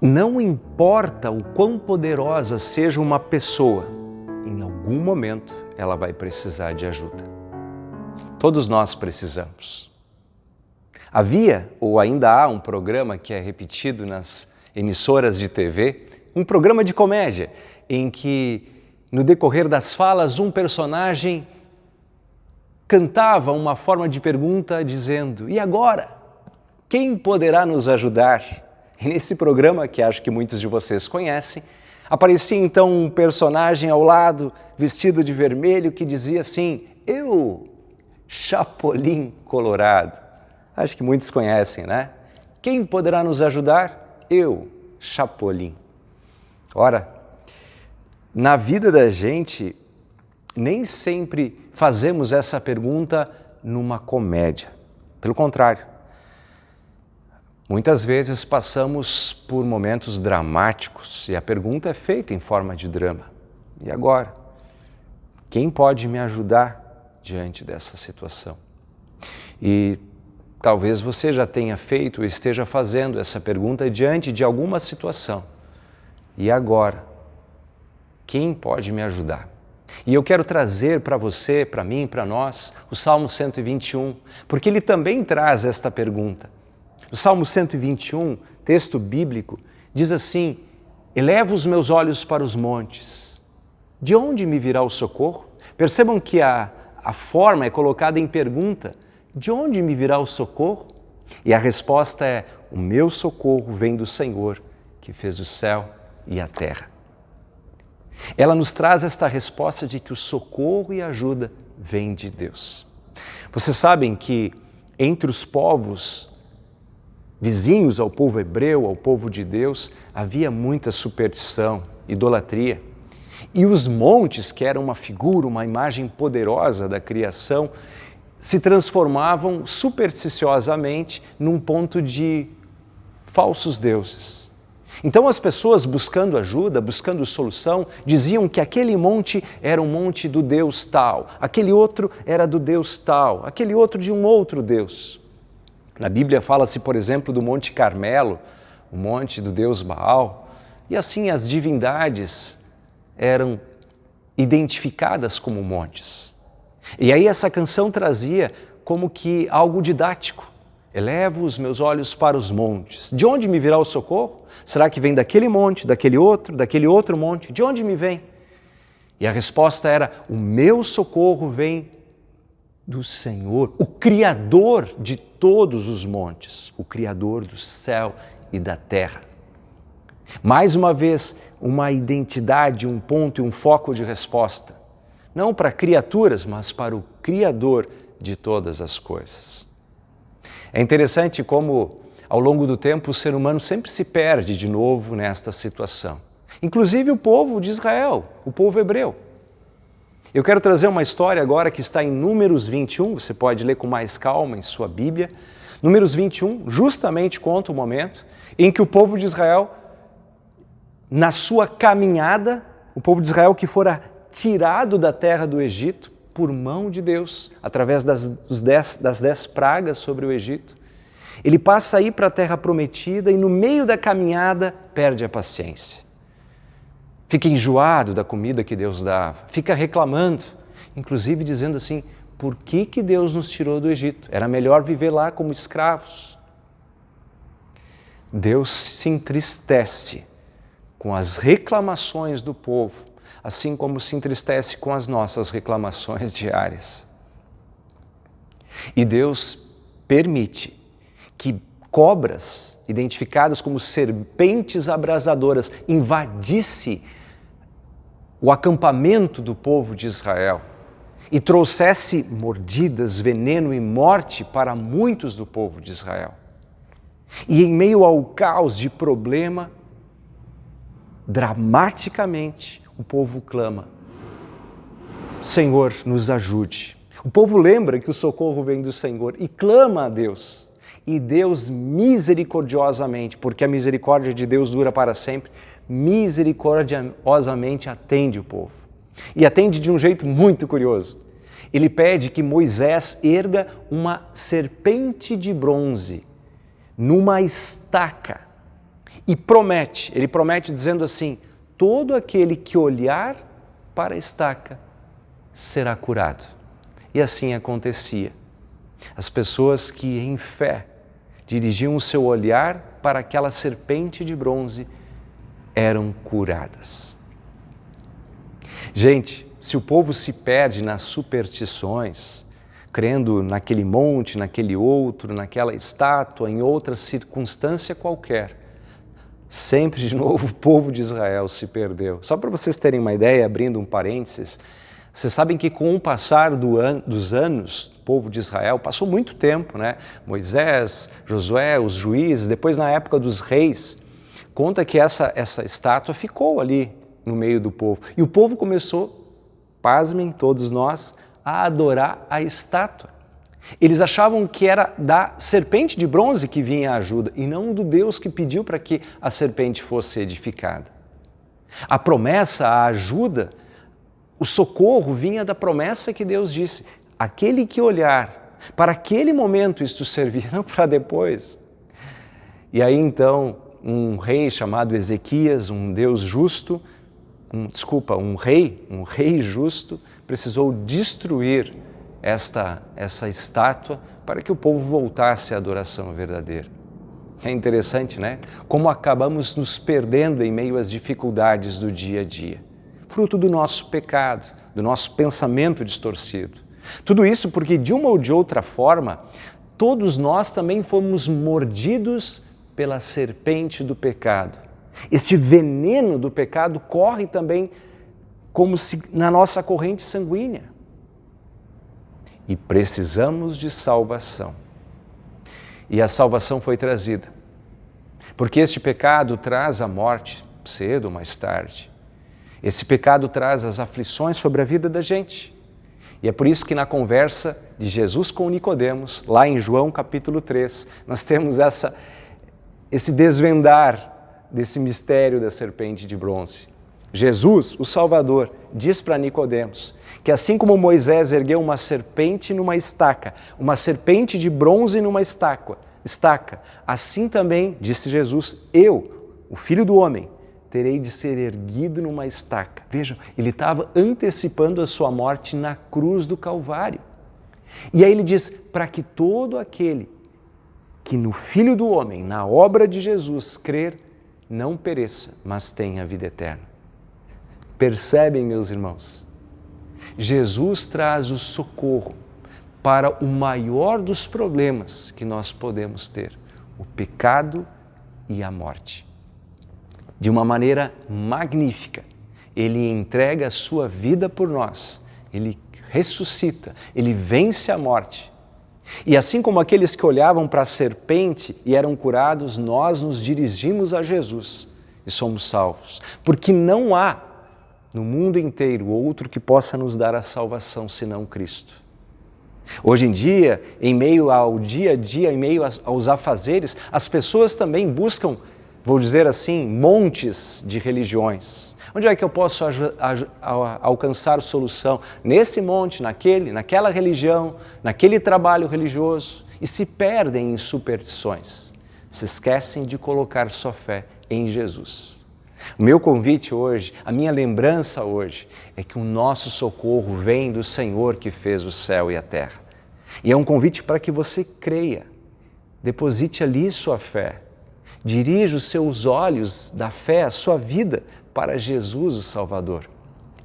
Não importa o quão poderosa seja uma pessoa, em algum momento ela vai precisar de ajuda. Todos nós precisamos. Havia ou ainda há um programa que é repetido nas emissoras de TV, um programa de comédia, em que no decorrer das falas um personagem cantava uma forma de pergunta dizendo: "E agora? Quem poderá nos ajudar?" E nesse programa, que acho que muitos de vocês conhecem, aparecia então um personagem ao lado, vestido de vermelho, que dizia assim: "Eu, Chapolin Colorado." Acho que muitos conhecem, né? Quem poderá nos ajudar? Eu, Chapolin. Ora, na vida da gente, nem sempre fazemos essa pergunta numa comédia. Pelo contrário, muitas vezes passamos por momentos dramáticos e a pergunta é feita em forma de drama. E agora? Quem pode me ajudar diante dessa situação? E talvez você já tenha feito ou esteja fazendo essa pergunta diante de alguma situação. E agora? Quem pode me ajudar? E eu quero trazer para você, para mim, para nós, o Salmo 121, porque ele também traz esta pergunta. O Salmo 121, texto bíblico, diz assim: "Eleva os meus olhos para os montes. De onde me virá o socorro?" Percebam que a forma é colocada em pergunta. De onde me virá o socorro? E a resposta é: o meu socorro vem do Senhor, que fez o céu e a terra. Ela nos traz esta resposta de que o socorro e a ajuda vêm de Deus. Vocês sabem que entre os povos vizinhos ao povo hebreu, ao povo de Deus, havia muita superstição, idolatria. E os montes, que eram uma figura, uma imagem poderosa da criação, se transformavam supersticiosamente num ponto de falsos deuses. Então as pessoas, buscando ajuda, buscando solução, diziam que aquele monte era um monte do Deus tal, aquele outro era do Deus tal, aquele outro de um outro Deus. Na Bíblia fala-se, por exemplo, do Monte Carmelo, o monte do Deus Baal, e assim as divindades eram identificadas como montes. E aí essa canção trazia como que algo didático. Elevo os meus olhos para os montes. De onde me virá o socorro? Será que vem daquele monte, daquele outro monte? De onde me vem? E a resposta era: o meu socorro vem do Senhor, o Criador de todos os montes, o Criador do céu e da terra. Mais uma vez, uma identidade, um ponto e um foco de resposta. Não para criaturas, mas para o Criador de todas as coisas. É interessante como, ao longo do tempo, o ser humano sempre se perde de novo nesta situação. Inclusive o povo de Israel, o povo hebreu. Eu quero trazer uma história agora que está em Números 21, você pode ler com mais calma em sua Bíblia. Números 21 justamente conta o momento em que o povo de Israel, na sua caminhada, o povo de Israel que fora tirado da terra do Egito por mão de Deus, através das 10 pragas sobre o Egito, ele passa a ir para a terra prometida e no meio da caminhada perde a paciência. Fica enjoado da comida que Deus dava, fica reclamando, inclusive dizendo assim: por que Deus nos tirou do Egito? Era melhor viver lá como escravos. Deus se entristece com as reclamações do povo, assim como se entristece com as nossas reclamações diárias. E Deus permite que cobras, identificadas como serpentes abrasadoras, invadisse o acampamento do povo de Israel e trouxesse mordidas, veneno e morte para muitos do povo de Israel. E em meio ao caos de problema, dramaticamente, o povo clama: Senhor, nos ajude. O povo lembra que o socorro vem do Senhor e clama a Deus. E Deus misericordiosamente, porque a misericórdia de Deus dura para sempre, misericordiosamente atende o povo. E atende de um jeito muito curioso. Ele pede que Moisés erga uma serpente de bronze numa estaca E ele promete dizendo assim: todo aquele que olhar para a estaca será curado. E assim acontecia. As pessoas que em fé dirigiam o seu olhar para aquela serpente de bronze eram curadas. Gente, se o povo se perde nas superstições, crendo naquele monte, naquele outro, naquela estátua, em outra circunstância qualquer, sempre de novo o povo de Israel se perdeu. Só para vocês terem uma ideia, abrindo um parênteses, vocês sabem que com o passar dos anos, o povo de Israel passou muito tempo, né? Moisés, Josué, os juízes, depois na época dos reis, conta que essa estátua ficou ali no meio do povo. E o povo começou, pasmem todos nós, a adorar a estátua. Eles achavam que era da serpente de bronze que vinha a ajuda e não do Deus que pediu para que a serpente fosse edificada. A promessa, a ajuda, o socorro vinha da promessa que Deus disse: aquele que olhar para aquele momento isto servir, não para depois. E aí então um rei chamado Ezequias, um rei justo, precisou destruir essa estátua para que o povo voltasse à adoração verdadeira. É interessante, né? Como acabamos nos perdendo em meio às dificuldades do dia a dia. Fruto do nosso pecado, do nosso pensamento distorcido. Tudo isso porque, de uma ou de outra forma, todos nós também fomos mordidos pela serpente do pecado. Este veneno do pecado corre também como se na nossa corrente sanguínea. E precisamos de salvação. E a salvação foi trazida. Porque este pecado traz a morte, cedo ou mais tarde. Esse pecado traz as aflições sobre a vida da gente. E é por isso que na conversa de Jesus com Nicodemos, lá em João capítulo 3, nós temos esse desvendar desse mistério da serpente de bronze. Jesus, o Salvador, diz para Nicodemos que assim como Moisés ergueu uma serpente numa estaca, uma serpente de bronze numa estaca, assim também, disse Jesus, eu, o Filho do Homem, terei de ser erguido numa estaca. Vejam, ele estava antecipando a sua morte na cruz do Calvário. E aí ele diz, para que todo aquele que no Filho do Homem, na obra de Jesus, crer, não pereça, mas tenha a vida eterna. Percebem, meus irmãos? Jesus traz o socorro para o maior dos problemas que nós podemos ter, o pecado e a morte. De uma maneira magnífica, Ele entrega a sua vida por nós, Ele ressuscita, Ele vence a morte. E assim como aqueles que olhavam para a serpente e eram curados, nós nos dirigimos a Jesus e somos salvos, porque não há no mundo inteiro outro que possa nos dar a salvação senão Cristo. Hoje em dia, em meio ao dia a dia, em meio aos afazeres, as pessoas também buscam, vou dizer assim, montes de religiões. Onde é que eu posso alcançar solução? Nesse monte, naquela religião, naquele trabalho religioso, e se perdem em superstições. Se esquecem de colocar sua fé em Jesus. O meu convite hoje, a minha lembrança hoje, é que o nosso socorro vem do Senhor que fez o céu e a terra. E é um convite para que você creia, deposite ali sua fé, dirija os seus olhos da fé, a sua vida, para Jesus, o Salvador.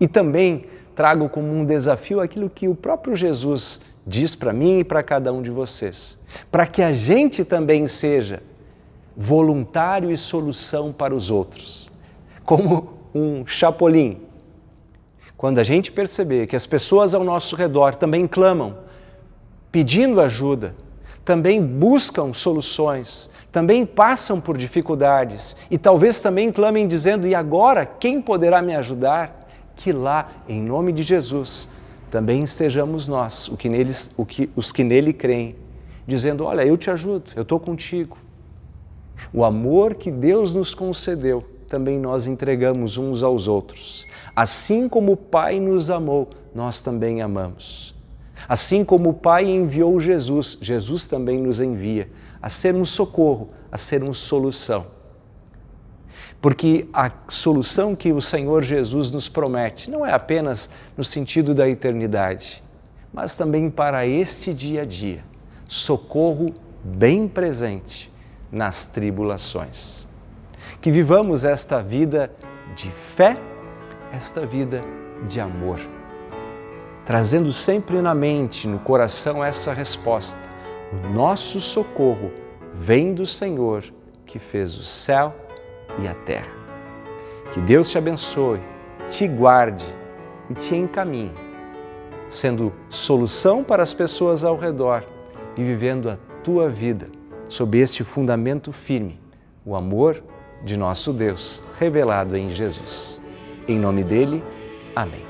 E também trago como um desafio aquilo que o próprio Jesus diz para mim e para cada um de vocês, para que a gente também seja voluntário e solução para os outros. Como um chapolim. Quando a gente perceber que as pessoas ao nosso redor também clamam, pedindo ajuda, também buscam soluções, também passam por dificuldades e talvez também clamem dizendo, e agora quem poderá me ajudar? Que lá, em nome de Jesus, também sejamos nós, os que nele creem, dizendo, olha, eu te ajudo, eu estou contigo. O amor que Deus nos concedeu, também nós entregamos uns aos outros. Assim como o Pai nos amou, nós também amamos. Assim como o Pai enviou Jesus, Jesus também nos envia a ser um socorro, a ser uma solução. Porque a solução que o Senhor Jesus nos promete não é apenas no sentido da eternidade, mas também para este dia a dia, socorro bem presente nas tribulações. Que vivamos esta vida de fé, esta vida de amor, trazendo sempre na mente, no coração, essa resposta: o nosso socorro vem do Senhor que fez o céu e a terra. Que Deus te abençoe, te guarde e te encaminhe, sendo solução para as pessoas ao redor e vivendo a tua vida sob este fundamento firme, o amor de nosso Deus revelado em Jesus. Em nome dele, amém.